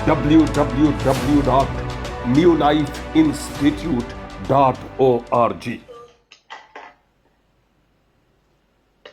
www.newlifeinstitute.org।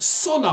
16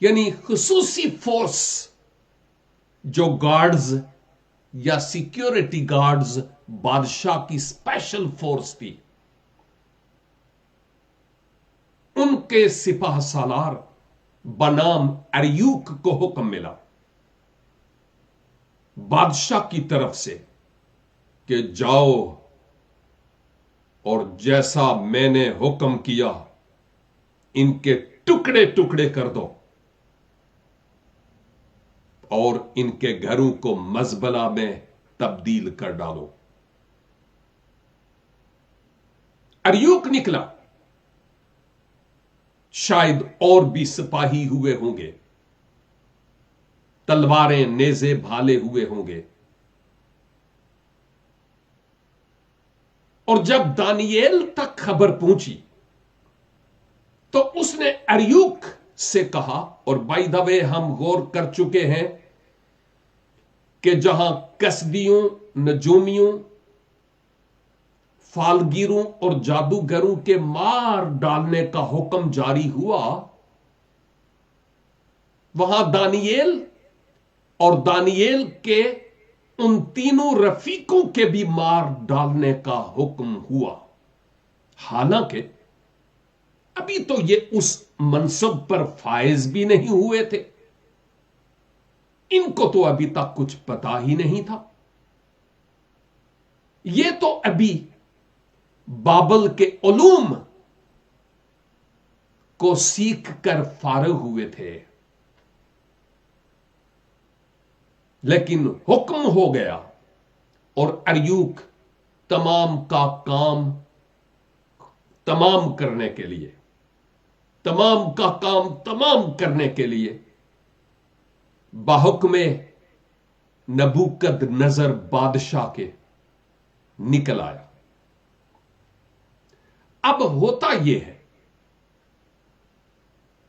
یعنی خصوصی فورس جو گارڈز یا سیکیورٹی گارڈز بادشاہ کی اسپیشل فورس تھی، ان کے سپاہ سالار بنام اریوک کو حکم ملا بادشاہ کی طرف سے کہ جاؤ اور جیسا میں نے حکم کیا ان کے ٹکڑے ٹکڑے کر دو اور ان کے گھروں کو مزبلہ میں تبدیل کر ڈالو۔ اریوک نکلا، شاید اور بھی سپاہی ہوئے ہوں گے، تلواریں نیزے بھالے ہوئے ہوں گے، اور جب دانییل تک خبر پہنچی تو اس نے اریوک سے کہا، اور بائی دا وے ہم غور کر چکے ہیں کہ جہاں کسبیوں، نجومیوں، فالگیروں اور جادوگروں کے مار ڈالنے کا حکم جاری ہوا، وہاں دانییل اور دانییل کے ان تینوں رفیقوں کے بھی مار ڈالنے کا حکم ہوا، حالانکہ ابھی تو یہ اس منصب پر فائز بھی نہیں ہوئے تھے، ان کو تو ابھی تک کچھ پتا ہی نہیں تھا، یہ تو ابھی بابل کے علوم کو سیکھ کر فارغ ہوئے تھے، لیکن حکم ہو گیا اور اریوک تمام کا کام تمام کرنے کے لیے بحکم نبوکد نظر بادشاہ کے نکل آیا۔ اب ہوتا یہ ہے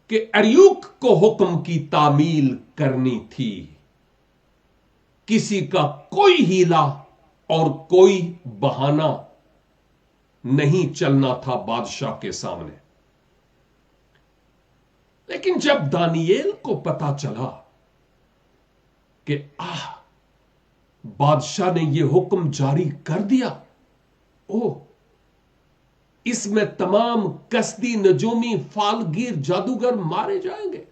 کہ اریوک کو حکم کی تعمیل کرنی تھی، کسی کا کوئی ہیلا اور کوئی بہانہ نہیں چلنا تھا بادشاہ کے سامنے۔ لیکن جب دانییل کو پتا چلا کہ بادشاہ نے یہ حکم جاری کر دیا، اس میں تمام کسدی، نجومی، فالگیر، جادوگر مارے جائیں گے،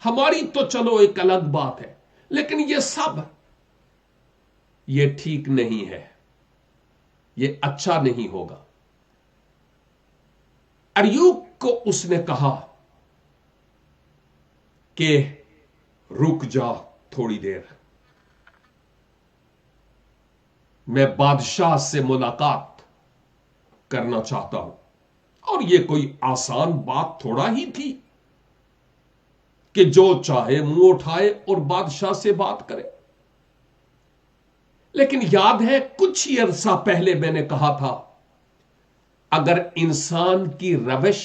ہماری تو چلو ایک الگ بات ہے، لیکن یہ سب یہ ٹھیک نہیں ہے، یہ اچھا نہیں ہوگا۔ اریوک کو اس نے کہا کہ رک جا تھوڑی دیر، میں بادشاہ سے ملاقات کرنا چاہتا ہوں، اور یہ کوئی آسان بات تھوڑا ہی تھی کہ جو چاہے منہ اٹھائے اور بادشاہ سے بات کرے۔ لیکن یاد ہے کچھ ہی عرصہ پہلے میں نے کہا تھا، اگر انسان کی روش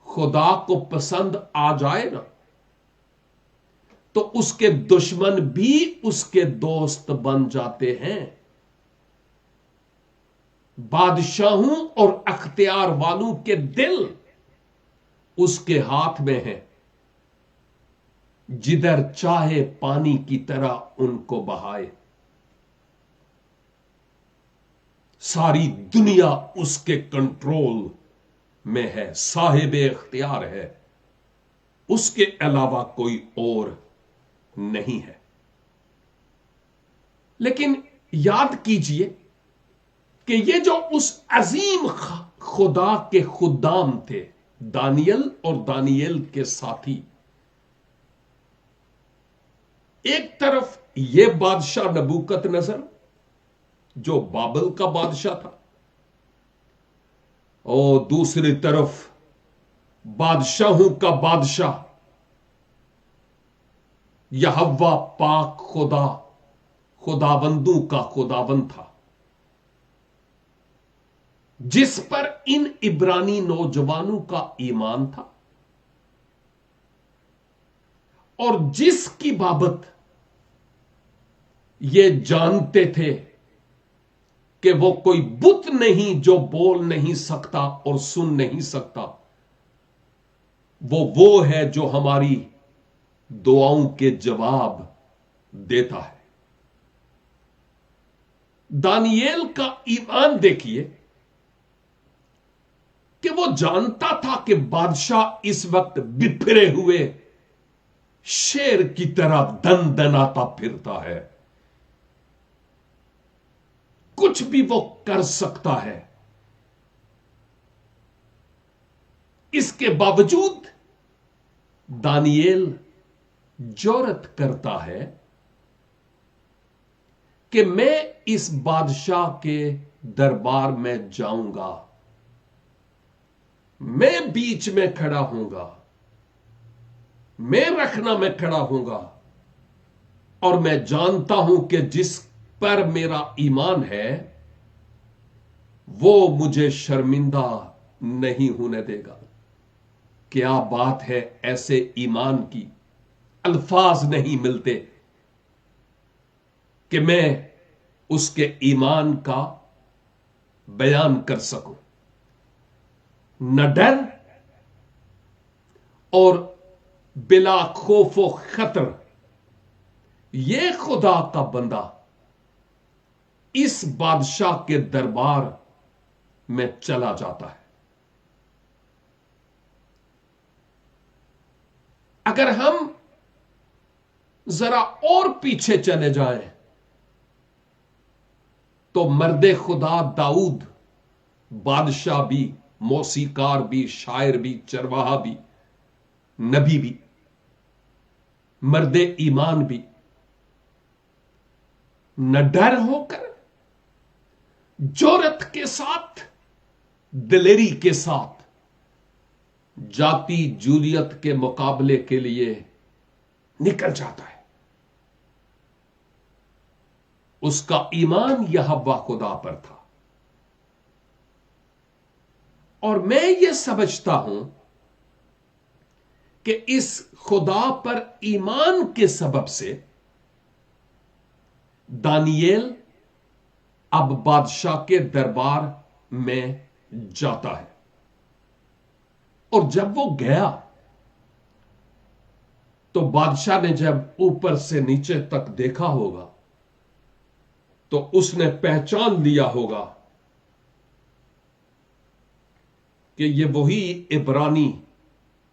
خدا کو پسند آ جائے نا تو اس کے دشمن بھی اس کے دوست بن جاتے ہیں۔ بادشاہوں اور اختیار والوں کے دل اس کے ہاتھ میں ہیں، جدھر چاہے پانی کی طرح ان کو بہائے۔ ساری دنیا اس کے کنٹرول میں ہے، صاحب اختیار ہے، اس کے علاوہ کوئی اور نہیں ہے۔ لیکن یاد کیجئے کہ یہ جو اس عظیم خدا کے خدام تھے، دانیل اور دانیل کے ساتھی، ایک طرف یہ بادشاہ نبوکت نظر جو بابل کا بادشاہ تھا، اور دوسری طرف بادشاہوں کا بادشاہ یہوہ پاک خدا، خداوندوں کا خداوند تھا، جس پر ان عبرانی نوجوانوں کا ایمان تھا، اور جس کی بابت یہ جانتے تھے کہ وہ کوئی بت نہیں جو بول نہیں سکتا اور سن نہیں سکتا، وہ ہے جو ہماری دعاؤں کے جواب دیتا ہے. دانییل کا ایمان دیکھیے کہ وہ جانتا تھا کہ بادشاہ اس وقت بپھرے ہوئے شیر کی طرح دن دناتا پھرتا ہے. کچھ بھی وہ کر سکتا ہے. اس کے باوجود دانییل جرأت کرتا ہے کہ میں اس بادشاہ کے دربار میں جاؤں گا. میں بیچ میں کھڑا ہوں گا. میں رکھنا میں کھڑا ہوں گا. اور میں جانتا ہوں کہ جس پر میرا ایمان ہے وہ مجھے شرمندہ نہیں ہونے دے گا. کیا بات ہے ایسے ایمان کی. الفاظ نہیں ملتے کہ میں اس کے ایمان کا بیان کر سکوں. نہ ڈر اور بلا خوف و خطر یہ خدا کا بندہ اس بادشاہ کے دربار میں چلا جاتا ہے. اگر ہم ذرا اور پیچھے چلے جائیں تو مرد خدا داؤد بادشاہ بھی، موسیقار بھی، شاعر بھی، چرواہا بھی، نبی بھی، مرد ایمان بھی، نہ ڈر ہو کر جرأت کے ساتھ، دلیری کے ساتھ جاتی جولیت کے مقابلے کے لیے نکل جاتا ہے. اس کا ایمان یہوہ خدا پر تھا. اور میں یہ سمجھتا ہوں کہ اس خدا پر ایمان کے سبب سے دانییل اب بادشاہ کے دربار میں جاتا ہے. اور جب وہ گیا تو بادشاہ نے جب اوپر سے نیچے تک دیکھا ہوگا تو اس نے پہچان لیا ہوگا کہ یہ وہی عبرانی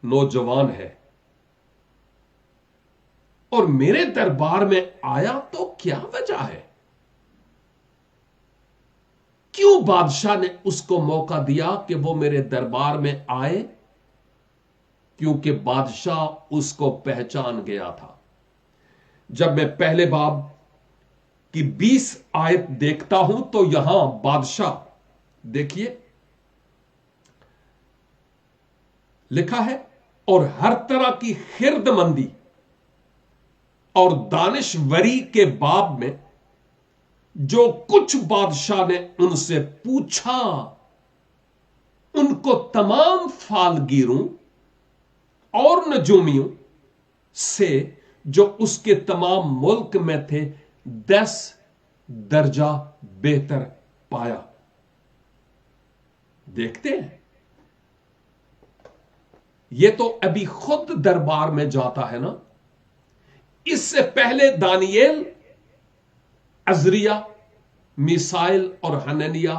نوجوان ہے اور میرے دربار میں آیا تو کیا وجہ ہے. کیوں بادشاہ نے اس کو موقع دیا کہ وہ میرے دربار میں آئے؟ کیونکہ بادشاہ اس کو پہچان گیا تھا. جب میں پہلے باب کی 20 آیت دیکھتا ہوں تو یہاں بادشاہ دیکھیے لکھا ہے، اور ہر طرح کی خرد مندی اور دانشوری کے باب میں جو کچھ بادشاہ نے ان سے پوچھا ان کو تمام فالگیروں اور نجومیوں سے جو اس کے تمام ملک میں تھے 10 درجہ بہتر پایا. دیکھتے ہیں یہ تو ابھی خود دربار میں جاتا ہے نا. اس سے پہلے دانییل عزریہ، میسائل اور حننیہ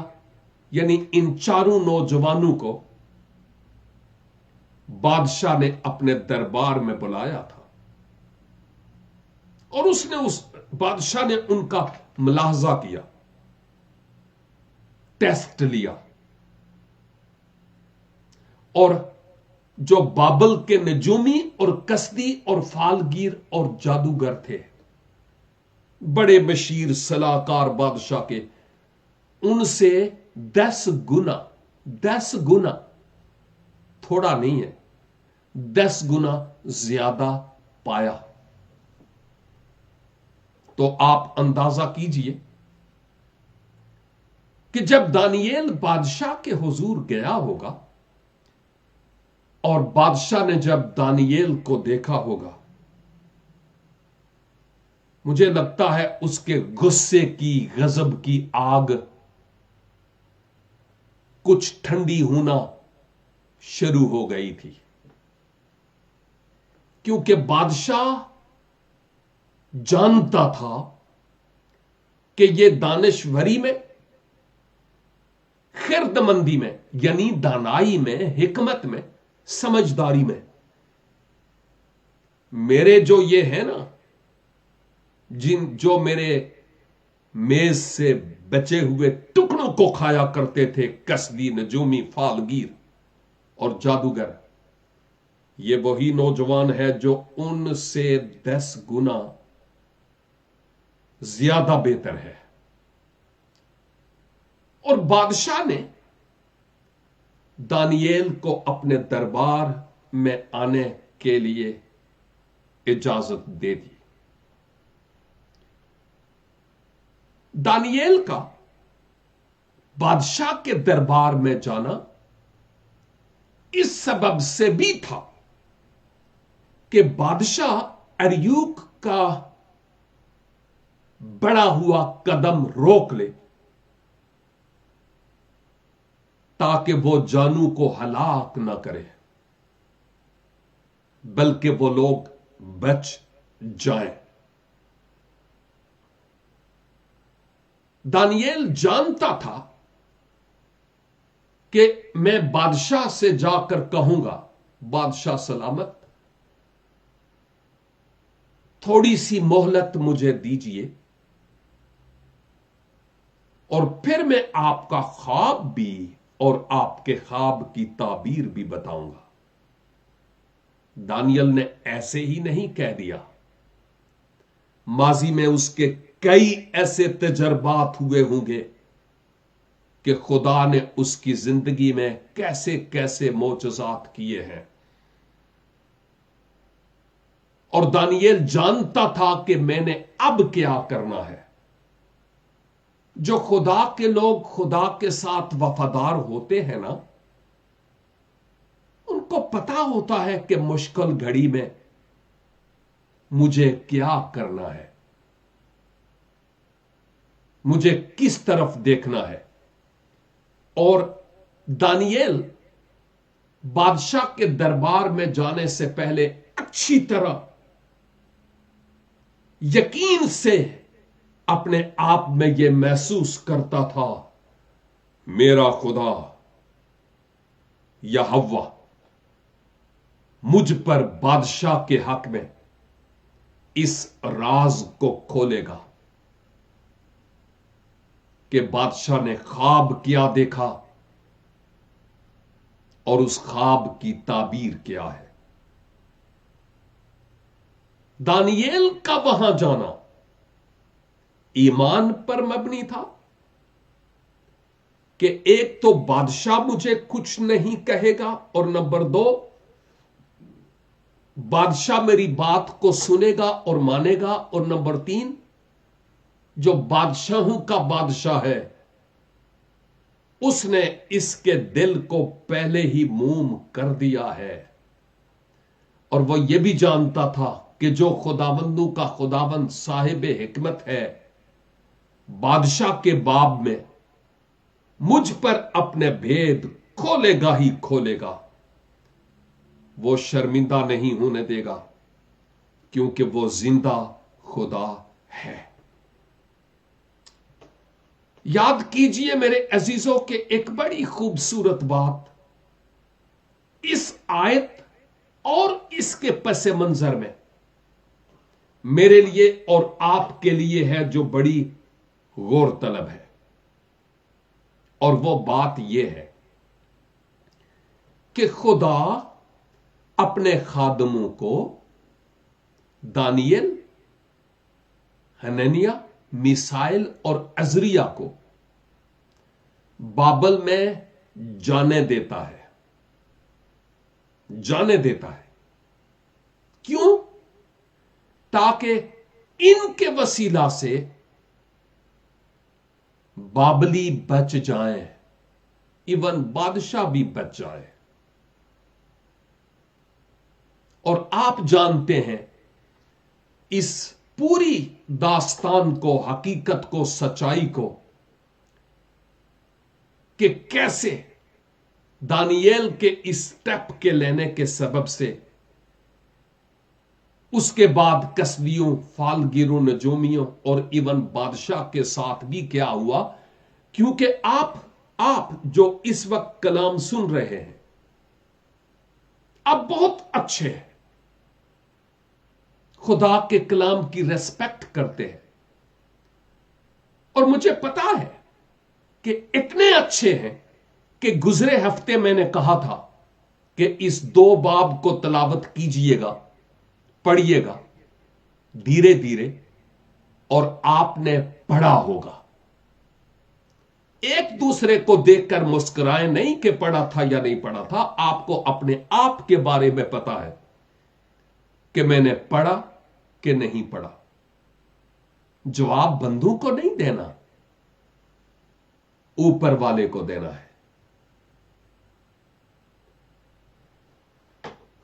یعنی ان چاروں نوجوانوں کو بادشاہ نے اپنے دربار میں بلایا تھا اور اس بادشاہ نے ان کا ملاحظہ کیا، ٹیسٹ لیا. اور جو بابل کے نجومی اور کسدی اور فالگیر اور جادوگر تھے، بڑے بشیر صلاحکار بادشاہ کے، ان سے 10 گنا تھوڑا نہیں ہے، 10 گنا زیادہ پایا. تو آپ اندازہ کیجئے کہ جب دانییل بادشاہ کے حضور گیا ہوگا اور بادشاہ نے جب دانییل کو دیکھا ہوگا، مجھے لگتا ہے اس کے غصے کی، غضب کی آگ کچھ ٹھنڈی ہونا شروع ہو گئی تھی. کیونکہ بادشاہ جانتا تھا کہ یہ دانشوری میں، خرد مندی میں، یعنی دانائی میں، حکمت میں، سمجھداری میں، میرے جو یہ ہے نا، جو میرے میز سے بچے ہوئے ٹکڑوں کو کھایا کرتے تھے کسبی، نجومی، فالگیر اور جادوگر، یہ وہی نوجوان ہے جو ان سے 10 گنا زیادہ بہتر ہے۔ اور بادشاہ نے دانییل کو اپنے دربار میں آنے کے لیے اجازت دے دی۔ دانییل کا بادشاہ کے دربار میں جانا اس سبب سے بھی تھا کہ بادشاہ اریوک کا بڑا ہوا قدم روک لے، تاکہ وہ جانو کو ہلاک نہ کرے، بلکہ وہ لوگ بچ جائیں۔ دانییل جانتا تھا کہ میں بادشاہ سے جا کر کہوں گا، بادشاہ سلامت، تھوڑی سی مہلت مجھے دیجیے، اور پھر میں آپ کا خواب بھی اور آپ کے خواب کی تعبیر بھی بتاؤں گا۔ دانیل نے ایسے ہی نہیں کہہ دیا، ماضی میں اس کے کئی ایسے تجربات ہوئے ہوں گے کہ خدا نے اس کی زندگی میں کیسے کیسے معجزات کیے ہیں، اور دانیل جانتا تھا کہ میں نے اب کیا کرنا ہے۔ جو خدا کے لوگ خدا کے ساتھ وفادار ہوتے ہیں نا، ان کو پتا ہوتا ہے کہ مشکل گھڑی میں مجھے کیا کرنا ہے، مجھے کس طرف دیکھنا ہے۔ اور دانیل بادشاہ کے دربار میں جانے سے پہلے اچھی طرح یقین سے اپنے آپ میں یہ محسوس کرتا تھا، میرا خدا یہوہ مجھ پر بادشاہ کے حق میں اس راز کو کھولے گا کہ بادشاہ نے خواب کیا دیکھا اور اس خواب کی تعبیر کیا ہے۔ دانییل کا وہاں جانا ایمان پر مبنی تھا کہ ایک تو بادشاہ مجھے کچھ نہیں کہے گا، اور نمبر 2 بادشاہ میری بات کو سنے گا اور مانے گا، اور نمبر 3 جو بادشاہوں کا بادشاہ ہے اس نے اس کے دل کو پہلے ہی موم کر دیا ہے، اور وہ یہ بھی جانتا تھا کہ جو خداوندوں کا خداوند صاحب حکمت ہے، بادشاہ کے باب میں مجھ پر اپنے بھید کھولے گا ہی کھولے گا، وہ شرمندہ نہیں ہونے دے گا، کیونکہ وہ زندہ خدا ہے۔ یاد کیجئے میرے عزیزوں کہ ایک بڑی خوبصورت بات اس آیت اور اس کے پس منظر میں میرے لیے اور آپ کے لیے ہے، جو بڑی غور طلب ہے، اور وہ بات یہ ہے کہ خدا اپنے خادموں کو، دانیل، حنانیہ، میسائیل اور عزریہ کو بابل میں جانے دیتا ہے، جانے دیتا ہے۔ کیوں؟ تاکہ ان کے وسیلہ سے بابلی بچ جائیں، ایون بادشاہ بھی بچ جائے۔ اور آپ جانتے ہیں اس پوری داستان کو، حقیقت کو، سچائی کو، کہ کیسے دانییل کے اس سٹیپ کے لینے کے سبب سے اس کے بعد کسبیوں، فالگیروں، نجومیوں اور ایون بادشاہ کے ساتھ بھی کیا ہوا؟ کیونکہ آپ جو اس وقت کلام سن رہے ہیں، آپ بہت اچھے ہیں، خدا کے کلام کی ریسپیکٹ کرتے ہیں، اور مجھے پتا ہے کہ اتنے اچھے ہیں کہ گزرے ہفتے میں نے کہا تھا کہ اس 2 باب کو تلاوت کیجئے گا، پڑھیے گا دھیرے دھیرے، اور آپ نے پڑھا ہوگا۔ ایک دوسرے کو دیکھ کر مسکرائیں نہیں کہ پڑھا تھا یا نہیں پڑھا تھا، آپ کو اپنے آپ کے بارے میں پتا ہے کہ میں نے پڑھا کہ نہیں پڑھا۔ جواب بندوں کو نہیں دینا، اوپر والے کو دینا ہے۔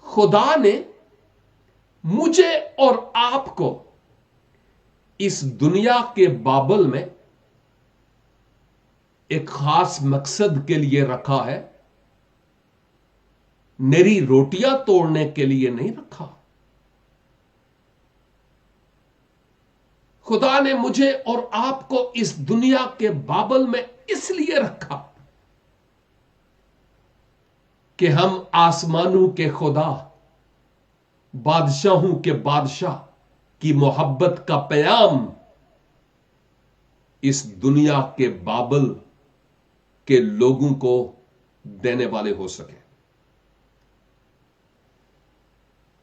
خدا نے مجھے اور آپ کو اس دنیا کے بابل میں ایک خاص مقصد کے لیے رکھا ہے، نری روٹیاں توڑنے کے لیے نہیں رکھا۔ خدا نے مجھے اور آپ کو اس دنیا کے بابل میں اس لیے رکھا کہ ہم آسمانوں کے خدا، بادشاہوں کے بادشاہ کی محبت کا پیام اس دنیا کے بابل کے لوگوں کو دینے والے ہو سکے۔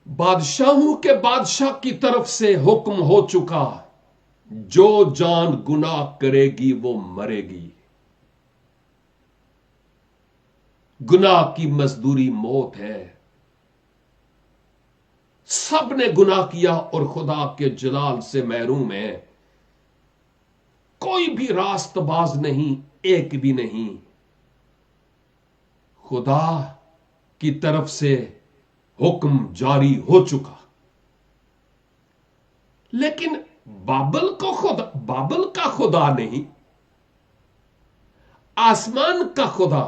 بادشاہوں کے بادشاہ کی طرف سے حکم ہو چکا، جو جان گناہ کرے گی وہ مرے گی، گناہ کی مزدوری موت ہے۔ سب نے گناہ کیا اور خدا کے جلال سے محروم ہے، کوئی بھی راست باز نہیں، ایک بھی نہیں۔ خدا کی طرف سے حکم جاری ہو چکا، لیکن بابل کا خدا نہیں، آسمان کا خدا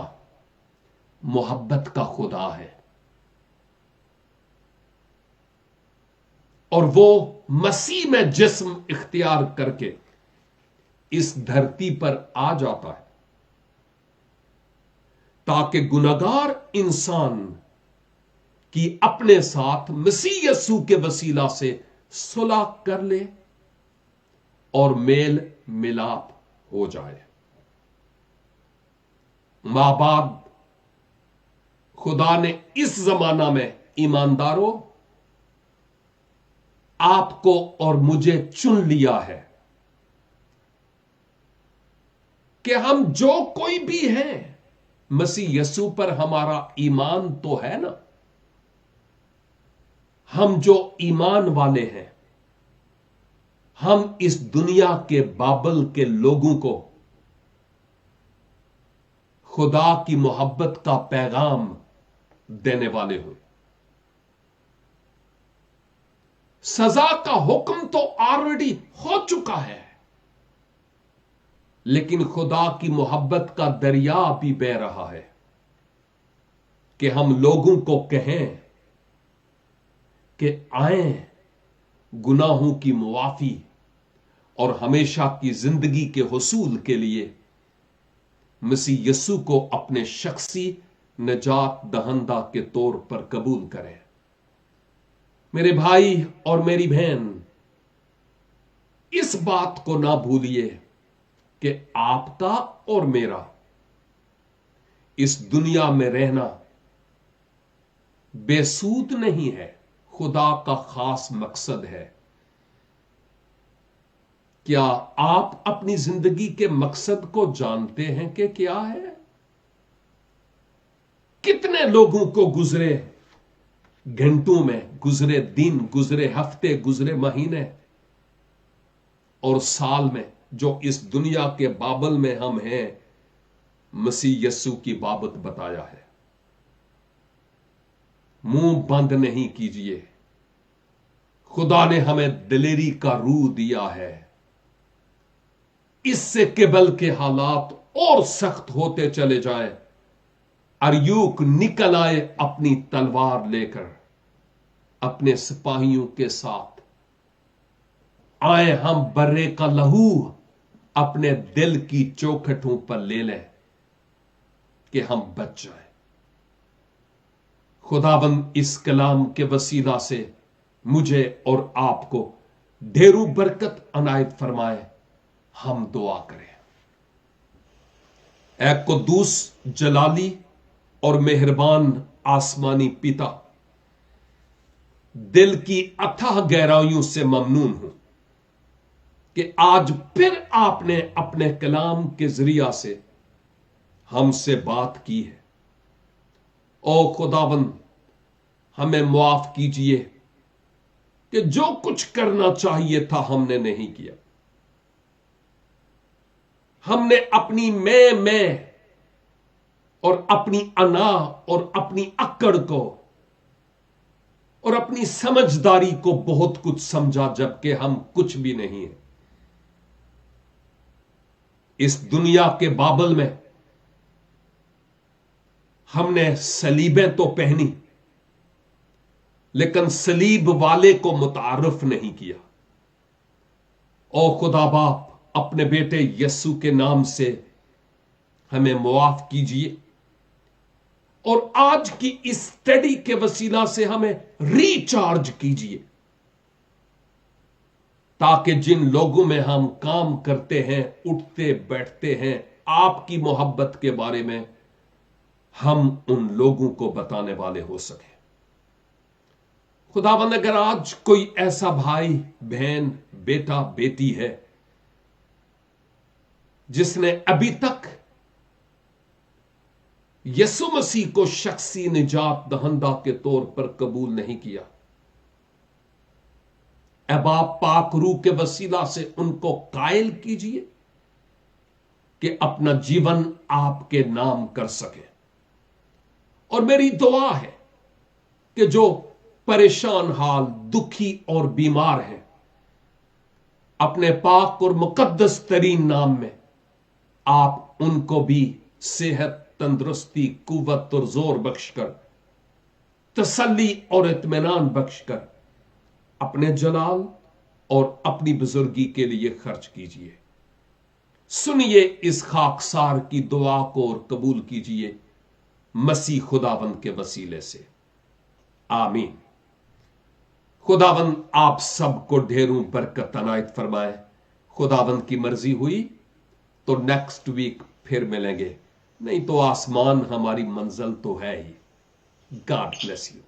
محبت کا خدا ہے، اور وہ مسیح میں جسم اختیار کر کے اس دھرتی پر آ جاتا ہے تاکہ گنہگار انسان کی اپنے ساتھ مسیح یسوع کے وسیلہ سے صلح کر لے اور میل ملاپ ہو جائے۔ ماں باپ، خدا نے اس زمانہ میں ایمانداروں آپ کو اور مجھے چن لیا ہے کہ ہم جو کوئی بھی ہیں، مسیح یسوع پر ہمارا ایمان تو ہے نا، ہم جو ایمان والے ہیں، ہم اس دنیا کے بابل کے لوگوں کو خدا کی محبت کا پیغام دینے والے ہوں۔ سزا کا حکم تو آلریڈی ہو چکا ہے، لیکن خدا کی محبت کا دریا بھی بہہ رہا ہے کہ ہم لوگوں کو کہیں کہ آئیں گناہوں کی معافی اور ہمیشہ کی زندگی کے حصول کے لیے مسیح یسوع کو اپنے شخصی نجات دہندہ کے طور پر قبول کریں۔ میرے بھائی اور میری بہن، اس بات کو نہ بھولیے کہ آپ کا اور میرا اس دنیا میں رہنا بے سود نہیں ہے، خدا کا خاص مقصد ہے۔ کیا آپ اپنی زندگی کے مقصد کو جانتے ہیں کہ کیا ہے؟ کتنے لوگوں کو گزرے گھنٹوں میں، گزرے دن، گزرے ہفتے، گزرے مہینے اور سال میں جو اس دنیا کے بابل میں ہم ہیں، مسیح یسوع کی بابت بتایا ہے۔ منہ بند نہیں کیجئے، خدا نے ہمیں دلیری کا روح دیا ہے، اس سے قبل کے حالات اور سخت ہوتے چلے جائیں، اریوک نکل آئے اپنی تلوار لے کر، اپنے سپاہیوں کے ساتھ آئے ہم برے کا لہو اپنے دل کی چوکھٹوں پر لے لیں کہ ہم بچ جائیں۔ خداوند اس کلام کے وسیلہ سے مجھے اور آپ کو ڈھیروں برکت عنایت فرمائے۔ ہم دعا کریں۔ اے قدوس جلالی اور مہربان آسمانی پتا، دل کی اتھاہ گہرائیوں سے ممنون ہوں کہ آج پھر آپ نے اپنے کلام کے ذریعہ سے ہم سے بات کی ہے۔ او خداوند، ہمیں معاف کیجئے کہ جو کچھ کرنا چاہیے تھا ہم نے نہیں کیا۔ ہم نے اپنی میں اور اپنی انا اور اپنی اکڑ کو اور اپنی سمجھداری کو بہت کچھ سمجھا، جبکہ ہم کچھ بھی نہیں ہیں۔ اس دنیا کے بابل میں ہم نے صلیبیں تو پہنی، لیکن صلیب والے کو متعارف نہیں کیا۔ او خدا باپ، اپنے بیٹے یسوع کے نام سے ہمیں معاف کیجئے، اور آج کی اس اسٹڈی کے وسیلہ سے ہمیں ریچارج کیجئے، تاکہ جن لوگوں میں ہم کام کرتے ہیں، اٹھتے بیٹھتے ہیں، آپ کی محبت کے بارے میں ہم ان لوگوں کو بتانے والے ہو سکیں۔ خداوند، اگر آج کوئی ایسا بھائی، بہن، بیٹا، بیٹی ہے جس نے ابھی تک یسوع مسیح کو شخصی نجات دہندہ کے طور پر قبول نہیں کیا، اے باپ پاک روح کے وسیلہ سے ان کو قائل کیجئے کہ اپنا جیون آپ کے نام کر سکے۔ اور میری دعا ہے کہ جو پریشان حال، دکھی اور بیمار ہیں، اپنے پاک اور مقدس ترین نام میں آپ ان کو بھی صحت، تندرستی، قوت اور زور بخش کر، تسلی اور اطمینان بخش کر اپنے جلال اور اپنی بزرگی کے لیے خرچ کیجئے۔ سنیے اس خاکسار کی دعا کو اور قبول کیجئے مسیح خداوند کے وسیلے سے، آمین۔ خداوند آپ سب کو ڈھیروں برکت عنایت فرمائے۔ خداوند کی مرضی ہوئی تو نیکسٹ ویک پھر ملیں گے، نہیں تو آسمان ہماری منزل تو ہے ہی۔ God bless you.